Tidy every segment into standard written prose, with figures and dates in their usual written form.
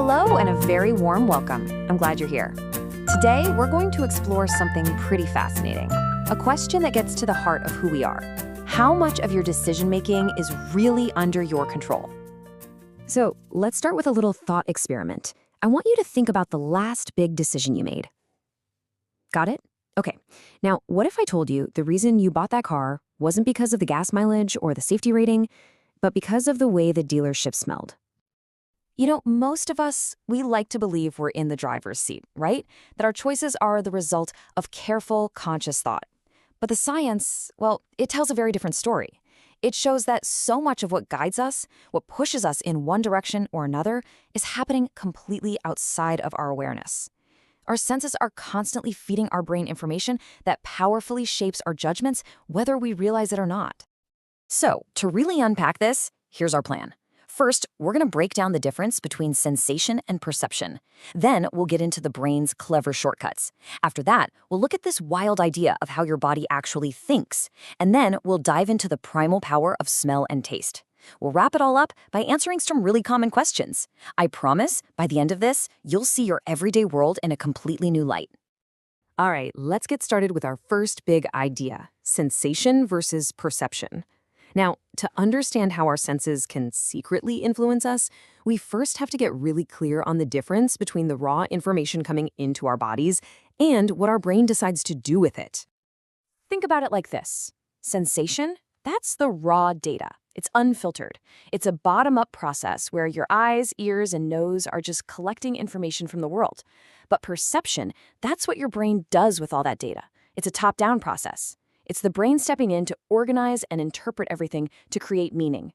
Hello and a very warm welcome. I'm glad you're here. Today, we're going to explore something pretty fascinating, a question that gets to the heart of who we are. How much of your decision-making is really under your control? So let's start with a little thought experiment. I want you to think about the last big decision you made. Got it? Okay. Now, what if I told you the reason you bought that car wasn't because of the gas mileage or the safety rating, but because of the way the dealership smelled? You know, most of us, we like to believe we're in the driver's seat, right? That our choices are the result of careful, conscious thought. But the science, well, it tells a very different story. It shows that so much of what guides us, what pushes us in one direction or another, is happening completely outside of our awareness. Our senses are constantly feeding our brain information that powerfully shapes our judgments, whether we realize it or not. So, to really unpack this, here's our plan. First, we're going to break down the difference between sensation and perception. Then, we'll get into the brain's clever shortcuts. After that, we'll look at this wild idea of how your body actually thinks. And then, we'll dive into the primal power of smell and taste. We'll wrap it all up by answering some really common questions. I promise, by the end of this, you'll see your everyday world in a completely new light. All right, let's get started with our first big idea, sensation versus perception. Now, to understand how our senses can secretly influence us, we first have to get really clear on the difference between the raw information coming into our bodies and what our brain decides to do with it. Think about it like this. Sensation, that's the raw data. It's unfiltered. It's a bottom-up process where your eyes, ears, and nose are just collecting information from the world. But perception, that's what your brain does with all that data. It's a top-down process. It's the brain stepping in to organize and interpret everything to create meaning.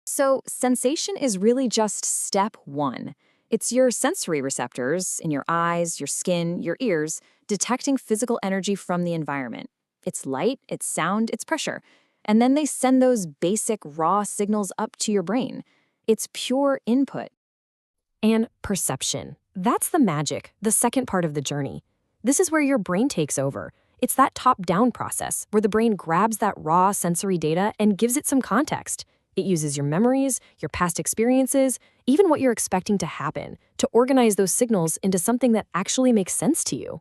So sensation is really just step one. It's your sensory receptors in your eyes, your skin, your ears, detecting physical energy from the environment. It's light, it's sound, it's pressure. And then they send those basic raw signals up to your brain. It's pure input. And perception. That's the magic, the second part of the journey. This is where your brain takes over. It's that top-down process where the brain grabs that raw sensory data and gives it some context. It uses your memories, your past experiences, even what you're expecting to happen, to organize those signals into something that actually makes sense to you.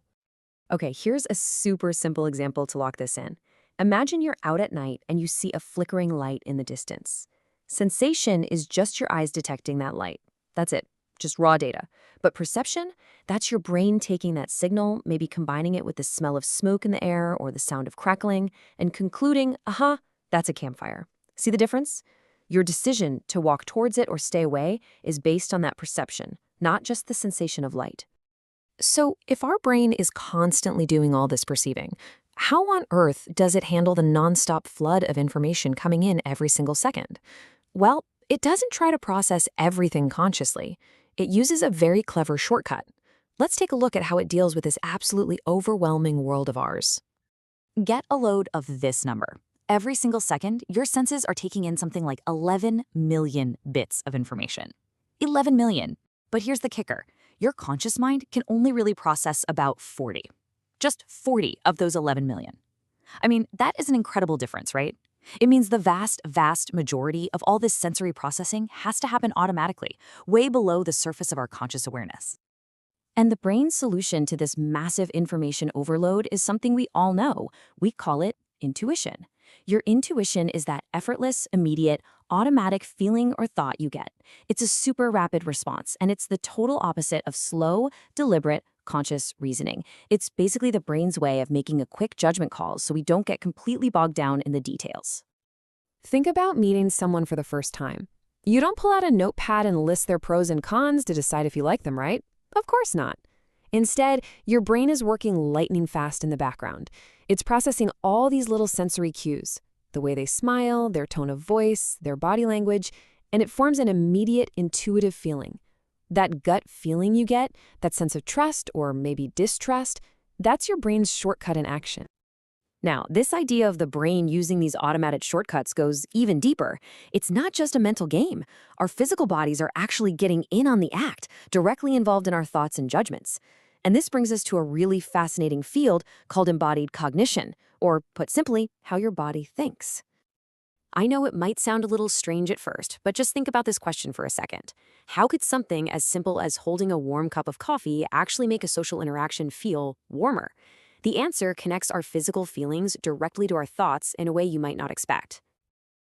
Okay, here's a super simple example to lock this in. Imagine you're out at night and you see a flickering light in the distance. Sensation is just your eyes detecting that light. That's it. Just raw data. But perception, that's your brain taking that signal, maybe combining it with the smell of smoke in the air or the sound of crackling, and concluding, aha, that's a campfire. See the difference? Your decision to walk towards it or stay away is based on that perception, not just the sensation of light. So if our brain is constantly doing all this perceiving, how on earth does it handle the nonstop flood of information coming in every single second? Well, it doesn't try to process everything consciously. It uses a very clever shortcut. Let's take a look at how it deals with this absolutely overwhelming world of ours. Get a load of this number. Every single second, your senses are taking in something like 11 million bits of information. 11 million. But here's the kicker. Your conscious mind can only really process about 40. Just 40 of those 11 million. I mean, that is an incredible difference, right? It means the vast, vast majority of all this sensory processing has to happen automatically, way below the surface of our conscious awareness. And the brain's solution to this massive information overload is something we all know. We call it intuition. Your intuition is that effortless, immediate, automatic feeling or thought you get. It's a super rapid response, and it's the total opposite of slow, deliberate, conscious reasoning. It's basically the brain's way of making a quick judgment call so we don't get completely bogged down in the details. Think about meeting someone for the first time. You don't pull out a notepad and list their pros and cons to decide if you like them, right? Of course not. Instead, your brain is working lightning fast in the background. It's processing all these little sensory cues, the way they smile, their tone of voice, their body language, and it forms an immediate intuitive feeling. That gut feeling you get, that sense of trust or maybe distrust, that's your brain's shortcut in action. Now, this idea of the brain using these automatic shortcuts goes even deeper. It's not just a mental game. Our physical bodies are actually getting in on the act, directly involved in our thoughts and judgments. And this brings us to a really fascinating field called embodied cognition, or put simply, how your body thinks. I know it might sound a little strange at first, but just think about this question for a second. How could something as simple as holding a warm cup of coffee actually make a social interaction feel warmer? The answer connects our physical feelings directly to our thoughts in a way you might not expect.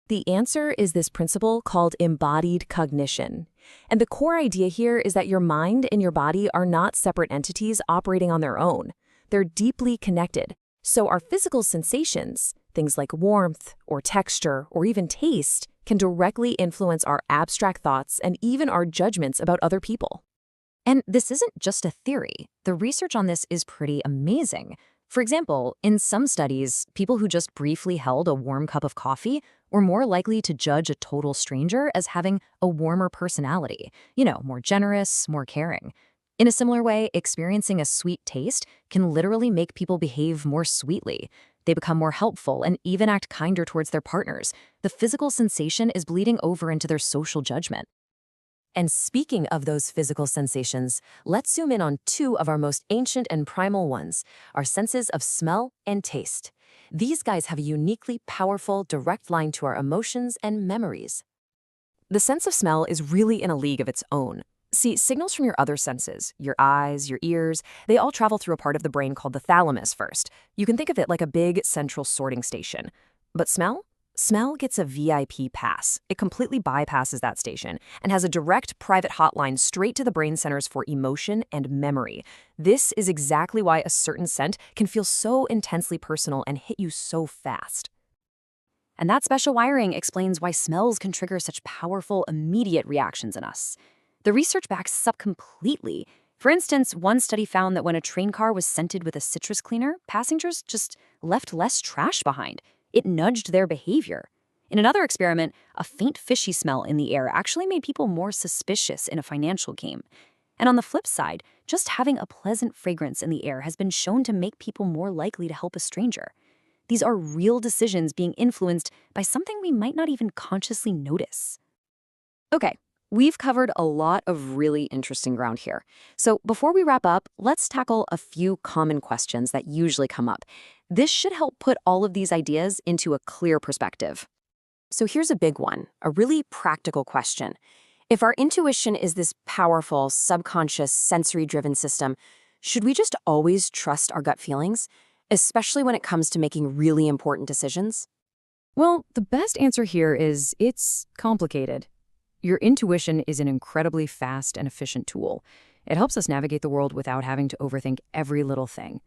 The answer is this principle called embodied cognition. And the core idea here is that your mind and your body are not separate entities operating on their own. They're deeply connected. So our physical sensations, things like warmth or texture or even taste, can directly influence our abstract thoughts and even our judgments about other people. And this isn't just a theory. The research on this is pretty amazing. For example, in some studies, people who just briefly held a warm cup of coffee were more likely to judge a total stranger as having a warmer personality, more generous, more caring. In a similar way, experiencing a sweet taste can literally make people behave more sweetly. They become more helpful and even act kinder towards their partners. The physical sensation is bleeding over into their social judgment. And speaking of those physical sensations, let's zoom in on two of our most ancient and primal ones, our senses of smell and taste. These guys have a uniquely powerful, direct line to our emotions and memories. The sense of smell is really in a league of its own. See, signals from your other senses, your eyes, your ears, they all travel through a part of the brain called the thalamus first. You can think of it like a big central sorting station. But smell? Smell gets a VIP pass. It completely bypasses that station and has a direct private hotline straight to the brain centers for emotion and memory. This is exactly why a certain scent can feel so intensely personal and hit you so fast. And that special wiring explains why smells can trigger such powerful, immediate reactions in us. The research backs this up completely. For instance, one study found that when a train car was scented with a citrus cleaner, passengers just left less trash behind. It nudged their behavior. In another experiment, a faint fishy smell in the air actually made people more suspicious in a financial game. And on the flip side, just having a pleasant fragrance in the air has been shown to make people more likely to help a stranger. These are real decisions being influenced by something we might not even consciously notice. Okay. We've covered a lot of really interesting ground here. So before we wrap up, let's tackle a few common questions that usually come up. This should help put all of these ideas into a clear perspective. So here's a big one, a really practical question. If our intuition is this powerful, subconscious, sensory-driven system, should we just always trust our gut feelings, especially when it comes to making really important decisions? Well, the best answer here is it's complicated. Your intuition is an incredibly fast and efficient tool. It helps us navigate the world without having to overthink every little thing.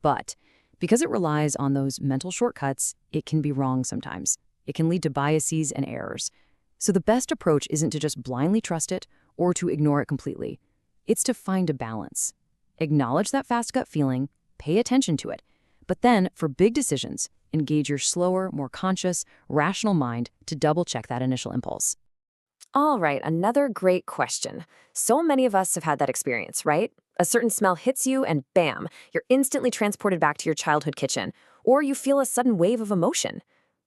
But because it relies on those mental shortcuts, it can be wrong sometimes. It can lead to biases and errors. So the best approach isn't to just blindly trust it or to ignore it completely. It's to find a balance. Acknowledge that fast gut feeling, pay attention to it. But then, for big decisions, engage your slower, more conscious, rational mind to double-check that initial impulse. All right, another great question. So many of us have had that experience, right? A certain smell hits you and bam, you're instantly transported back to your childhood kitchen, or you feel a sudden wave of emotion.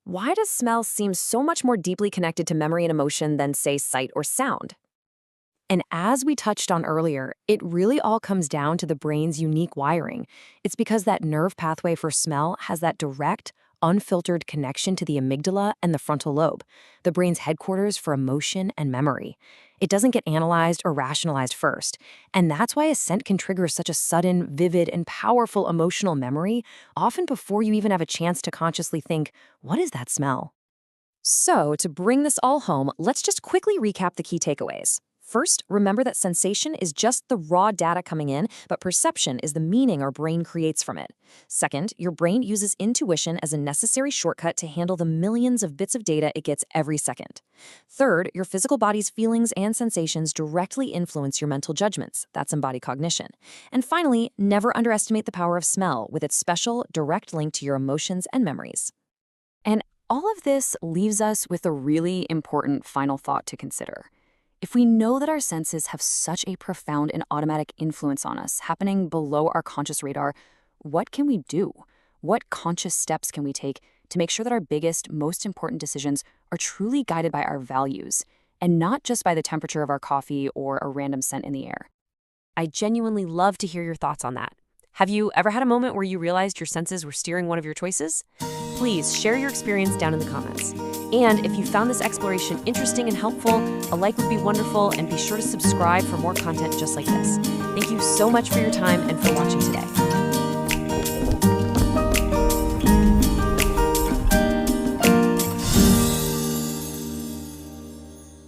Why does smell seem so much more deeply connected to memory and emotion than, say, sight or sound? And as we touched on earlier, it really all comes down to the brain's unique wiring. It's because that nerve pathway for smell has that direct, unfiltered connection to the amygdala and the frontal lobe, the brain's headquarters for emotion and memory. It doesn't get analyzed or rationalized first, and that's why a scent can trigger such a sudden, vivid, and powerful emotional memory, often before you even have a chance to consciously think, what is that smell? So, to bring this all home, let's just quickly recap the key takeaways. First, remember that sensation is just the raw data coming in, but perception is the meaning our brain creates from it. Second, your brain uses intuition as a necessary shortcut to handle the millions of bits of data it gets every second. Third, your physical body's feelings and sensations directly influence your mental judgments. That's embodied cognition. And finally, never underestimate the power of smell with its special, direct link to your emotions and memories. And all of this leaves us with a really important final thought to consider. If we know that our senses have such a profound and automatic influence on us, happening below our conscious radar, what can we do? What conscious steps can we take to make sure that our biggest, most important decisions are truly guided by our values, and not just by the temperature of our coffee or a random scent in the air? I genuinely love to hear your thoughts on that. Have you ever had a moment where you realized your senses were steering one of your choices? Please share your experience down in the comments. And if you found this exploration interesting and helpful, a like would be wonderful, and be sure to subscribe for more content just like this. Thank you so much for your time and for watching today.